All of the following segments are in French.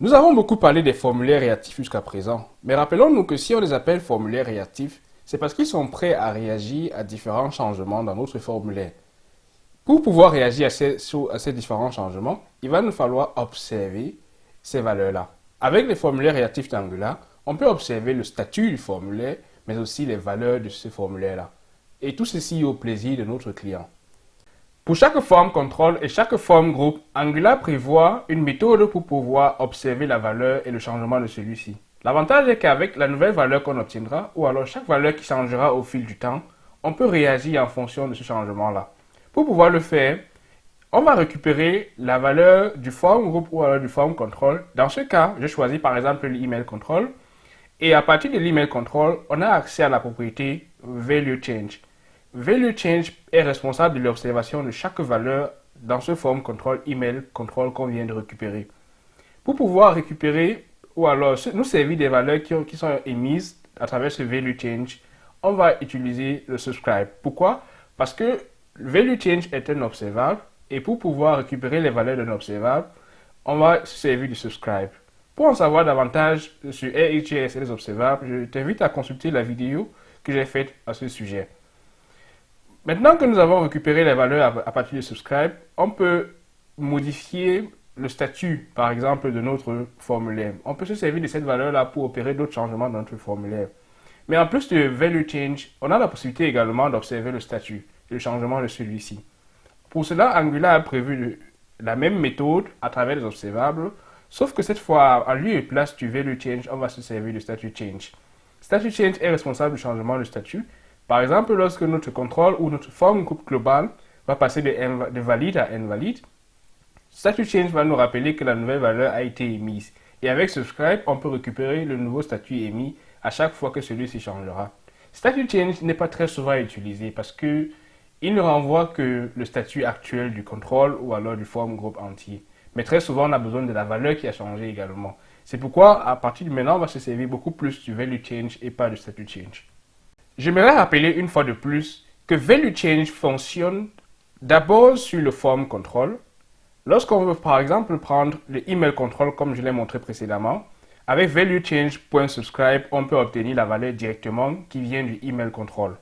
Nous avons beaucoup parlé des formulaires réactifs jusqu'à présent, mais rappelons-nous que si on les appelle formulaires réactifs, c'est parce qu'ils sont prêts à réagir à différents changements dans notre formulaire. Pour pouvoir réagir à ces différents changements, il va nous falloir observer ces valeurs-là. Avec les formulaires réactifs d'Angular, on peut observer le statut du formulaire, mais aussi les valeurs de ce formulaire-là. Et tout ceci au plaisir de notre client. Pour chaque forme contrôle et chaque forme groupe, Angular prévoit une méthode pour pouvoir observer la valeur et le changement de celui-ci. L'avantage est qu'avec la nouvelle valeur qu'on obtiendra, ou alors chaque valeur qui changera au fil du temps, on peut réagir en fonction de ce changement-là. Pour pouvoir le faire, on va récupérer la valeur du form group ou alors du form control. Dans ce cas, je choisis par exemple l'email control. Et à partir de l'email control, on a accès à la propriété value change. Value change est responsable de l'observation de chaque valeur dans ce form control email control qu'on vient de récupérer. Pour pouvoir récupérer ou alors nous servir des valeurs qui sont émises à travers ce value change, on va utiliser le subscribe. Pourquoi? Parce que le value change est un observable et pour pouvoir récupérer les valeurs d'un observable, on va se servir du subscribe. Pour en savoir davantage sur RxJS et les observables, je t'invite à consulter la vidéo que j'ai faite à ce sujet. Maintenant que nous avons récupéré les valeurs à partir du subscribe, on peut modifier le statut, par exemple, de notre formulaire. On peut se servir de cette valeur-là pour opérer d'autres changements dans notre formulaire. Mais en plus de value change, on a la possibilité également d'observer le statut et le changement de celui-ci. Pour cela, Angular a prévu la même méthode à travers les observables, sauf que cette fois, en lieu et place du value change, on va se servir du statut change. Statut change est responsable du changement de statut. Par exemple, lorsque notre contrôle ou notre form group global va passer de valide à invalide, statut change va nous rappeler que la nouvelle valeur a été émise. Et avec subscribe, on peut récupérer le nouveau statut émis à chaque fois que celui-ci changera. Statut change n'est pas très souvent utilisé parce que il ne renvoie que le statut actuel du contrôle ou alors du form group entier. Mais très souvent, on a besoin de la valeur qui a changé également. C'est pourquoi, à partir de maintenant, on va se servir beaucoup plus du value change et pas du statut change. J'aimerais rappeler une fois de plus que value change fonctionne d'abord sur le form control. Lorsqu'on veut par exemple prendre le email control comme je l'ai montré précédemment, avec value change.subscribe, on peut obtenir la valeur directement qui vient du email control.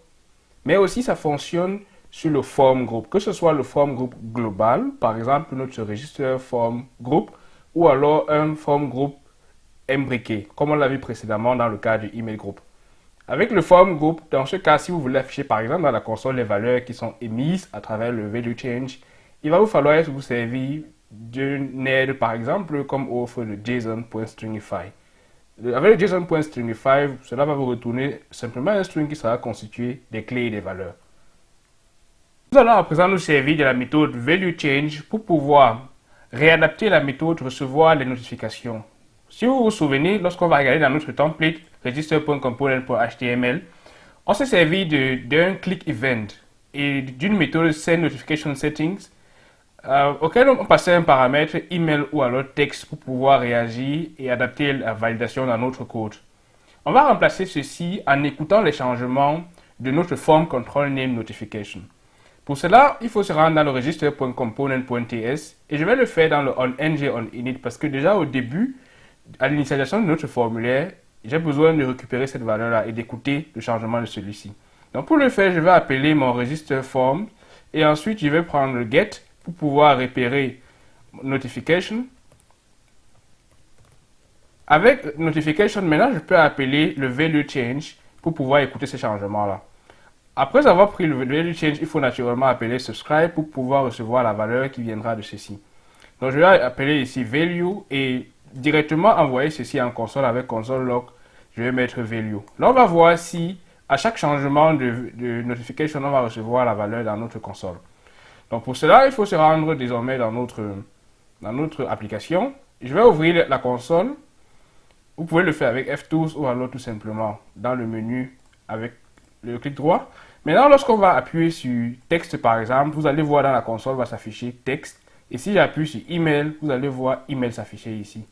Mais aussi ça fonctionne sur le form group, que ce soit le form group global, par exemple notre register form group, ou alors un form group imbriqué, comme on l'a vu précédemment dans le cas du email group. Avec le form group, dans ce cas, si vous voulez afficher par exemple dans la console les valeurs qui sont émises à travers le value change, il va vous falloir vous servir d'une aide par exemple comme offre de JSON.stringify. Avec le JSON.stringify, cela va vous retourner simplement un string qui sera constitué des clés et des valeurs. Nous allons à présent nous servir de la méthode valueChange pour pouvoir réadapter la méthode recevoir les notifications. Si vous vous souvenez, lorsqu'on va regarder dans notre template register.component.html, on s'est servi d'un click event et d'une méthode sendNotificationSettings auquel on passait un paramètre email ou alors texte pour pouvoir réagir et adapter la validation dans notre code. On va remplacer ceci en écoutant les changements de notre form control name notification. Pour cela, il faut se rendre dans le register.component.ts et je vais le faire dans le onNG parce que déjà au début, à l'initialisation de notre formulaire, j'ai besoin de récupérer cette valeur-là et d'écouter le changement de celui-ci. Donc pour le faire, je vais appeler mon register form et ensuite je vais prendre le get pour pouvoir repérer notification. Avec notification, maintenant je peux appeler le value change pour pouvoir écouter ces changements-là. Après avoir pris le value change, il faut naturellement appeler subscribe pour pouvoir recevoir la valeur qui viendra de ceci. Donc je vais appeler ici value et directement envoyer ceci en console avec console log. Je vais mettre value. Là on va voir si à chaque changement de notification, on va recevoir la valeur dans notre console. Donc pour cela, il faut se rendre désormais dans notre application. Je vais ouvrir la console. Vous pouvez le faire avec F12 ou alors tout simplement dans le menu avec le clic droit. Maintenant, lorsqu'on va appuyer sur texte par exemple, vous allez voir dans la console va s'afficher texte. Et si j'appuie sur email, vous allez voir email s'afficher ici.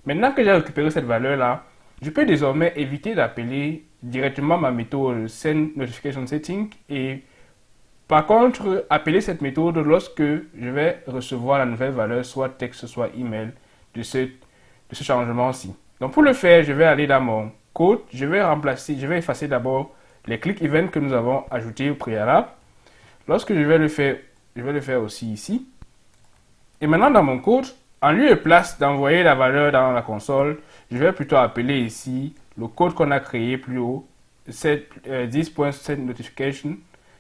Maintenant que j'ai récupéré cette valeur-là, je peux désormais éviter d'appeler directement ma méthode sendNotificationSetting et par contre, appeler cette méthode lorsque je vais recevoir la nouvelle valeur, soit texte, soit email, de de ce changement-ci. Donc pour le faire, je vais aller dans mon code, je vais effacer d'abord les click events que nous avons ajoutés au préalable. Lorsque je vais le faire aussi ici. Et maintenant dans mon code, en lieu et place d'envoyer la valeur dans la console, je vais plutôt appeler ici le code qu'on a créé plus haut, 10.set notification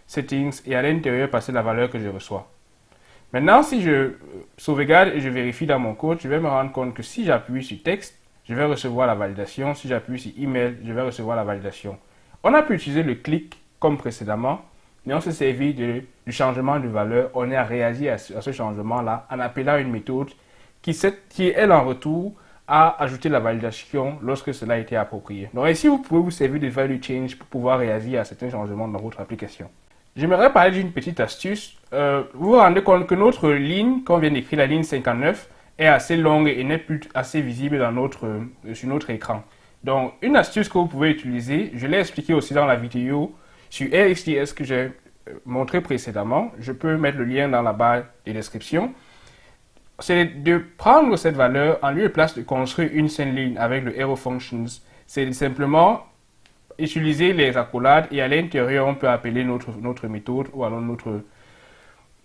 settings, et à l'intérieur passer la valeur que je reçois. Maintenant, si je sauvegarde et je vérifie dans mon code, je vais me rendre compte que si j'appuie sur texte, je vais recevoir la validation. Si j'appuie sur email, je vais recevoir la validation. On a pu utiliser le clic comme précédemment, mais on s'est servi du changement de valeur. On a réagi à ce changement-là en appelant une méthode qui, elle, en retour, a ajouté la validation lorsque cela a été approprié. Donc ici, vous pouvez vous servir de value change pour pouvoir réagir à certains changements dans votre application. J'aimerais parler d'une petite astuce. Vous vous rendez compte que notre ligne, qu'on vient d'écrire, la ligne 59, est assez longue et n'est plus assez visible sur notre écran. Donc, une astuce que vous pouvez utiliser, je l'ai expliqué aussi dans la vidéo sur RxJS que j'ai montré précédemment. Je peux mettre le lien dans la barre de description. C'est de prendre cette valeur en lieu et place de construire une seule ligne avec le arrow functions. C'est simplement utiliser les accolades et à l'intérieur, on peut appeler notre méthode ou alors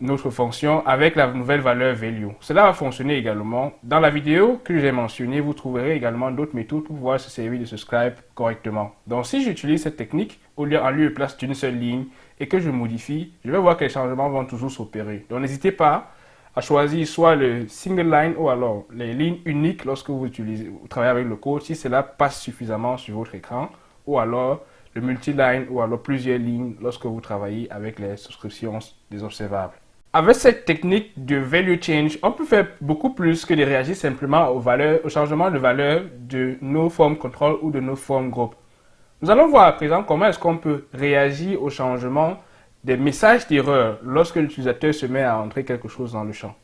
notre fonction avec la nouvelle valeur value. Cela va fonctionner également. Dans la vidéo que j'ai mentionnée, vous trouverez également d'autres méthodes pour pouvoir se servir de ce script correctement. Donc, si j'utilise cette technique en lieu et place d'une seule ligne et que je modifie, je vais voir que les changements vont toujours s'opérer. Donc, n'hésitez pas à choisir soit le single line ou alors les lignes uniques lorsque vous travaillez avec le code, si cela passe suffisamment sur votre écran, ou alors le multiline ou alors plusieurs lignes lorsque vous travaillez avec les souscriptions des observables. Avec cette technique de value change, on peut faire beaucoup plus que de réagir simplement au changement de valeur de nos formes control ou de nos formes groupe. Nous allons voir à présent comment est-ce qu'on peut réagir au changement des messages d'erreur lorsque l'utilisateur se met à entrer quelque chose dans le champ.